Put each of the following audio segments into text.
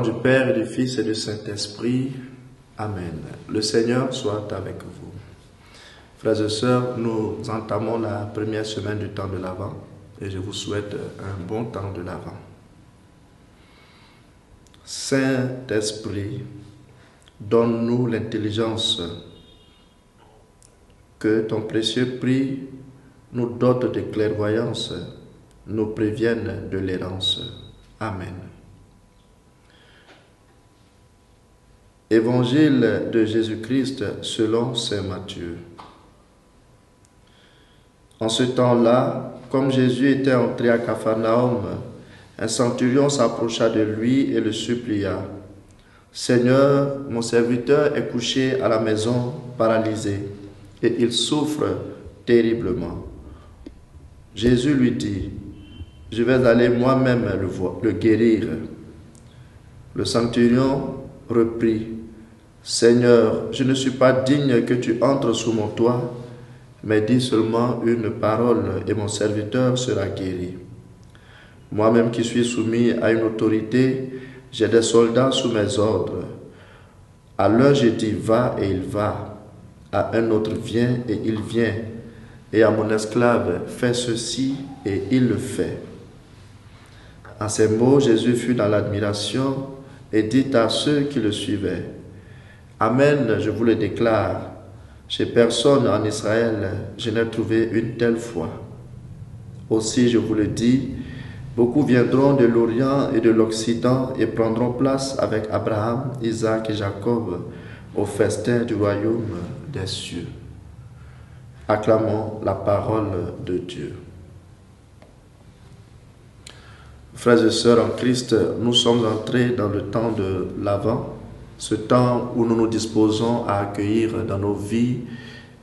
nom du Père et du Fils et du Saint-Esprit. Amen. Le Seigneur soit avec vous. Frères et sœurs, nous entamons la première semaine du temps de l'Avent et je vous souhaite un bon temps de l'Avent. Saint-Esprit, donne-nous l'intelligence, que ton précieux prix nous dote de clairvoyance, nous prévienne de l'errance. Amen. Évangile de Jésus-Christ selon saint Matthieu. En ce temps-là, comme Jésus était entré à Capharnaüm, un centurion s'approcha de lui et le supplia. « Seigneur, mon serviteur est couché à la maison, paralysé, et il souffre terriblement. » Jésus lui dit, « Je vais aller moi-même le guérir. » Le centurion reprit, « Seigneur, je ne suis pas digne que tu entres sous mon toit, mais dis seulement une parole et mon serviteur sera guéri. Moi-même qui suis soumis à une autorité, j'ai des soldats sous mes ordres. À l'un je dis va et il va, à un autre viens et il vient, et à mon esclave fais ceci et il le fait. » À ces mots, Jésus fut dans l'admiration et dit à ceux qui le suivaient, « Amen, je vous le déclare, chez personne en Israël, je n'ai trouvé une telle foi. Aussi, je vous le dis, beaucoup viendront de l'Orient et de l'Occident et prendront place avec Abraham, Isaac et Jacob au festin du royaume des cieux. » Acclamons la parole de Dieu. Frères et sœurs en Christ, nous sommes entrés dans le temps de l'Avent, ce temps où nous nous disposons à accueillir dans nos vies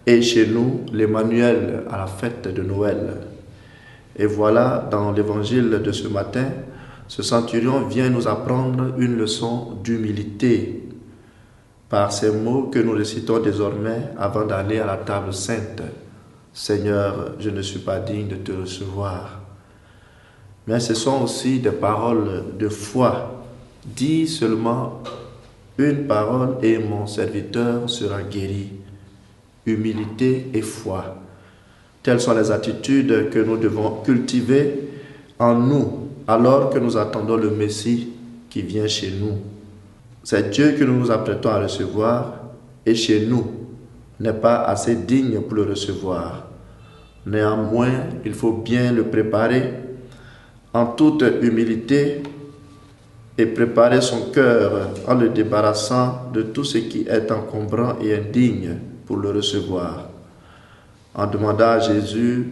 et chez nous l'Emmanuel à la fête de Noël. Et voilà, dans l'évangile de ce matin, ce centurion vient nous apprendre une leçon d'humilité par ces mots que nous récitons désormais avant d'aller à la table sainte. « Seigneur, je ne suis pas digne de te recevoir. » Mais ce sont aussi des paroles de foi. Dis seulement une parole et mon serviteur sera guéri. Humilité et foi. Telles sont les attitudes que nous devons cultiver en nous alors que nous attendons le Messie qui vient chez nous. C'est Dieu que nous nous apprêtons à recevoir et chez nous n'est pas assez digne pour le recevoir. Néanmoins, il faut bien le préparer en toute humilité et préparer son cœur en le débarrassant de tout ce qui est encombrant et indigne pour le recevoir. En demandant à Jésus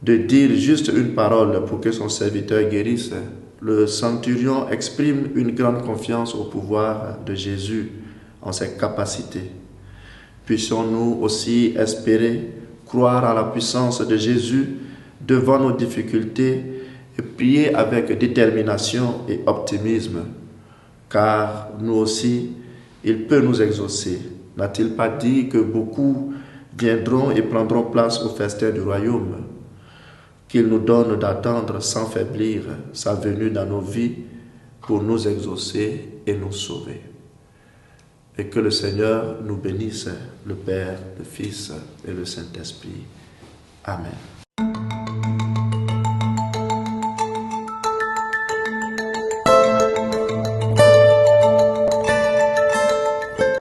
de dire juste une parole pour que son serviteur guérisse, le centurion exprime une grande confiance au pouvoir de Jésus en ses capacités. Puissions-nous aussi espérer croire à la puissance de Jésus devant nos difficultés et prier avec détermination et optimisme, car nous aussi, il peut nous exaucer. N'a-t-il pas dit que beaucoup viendront et prendront place au festin du royaume? Qu'il nous donne d'attendre sans faiblir sa venue dans nos vies pour nous exaucer et nous sauver. Et que le Seigneur nous bénisse, le Père, le Fils et le Saint-Esprit. Amen.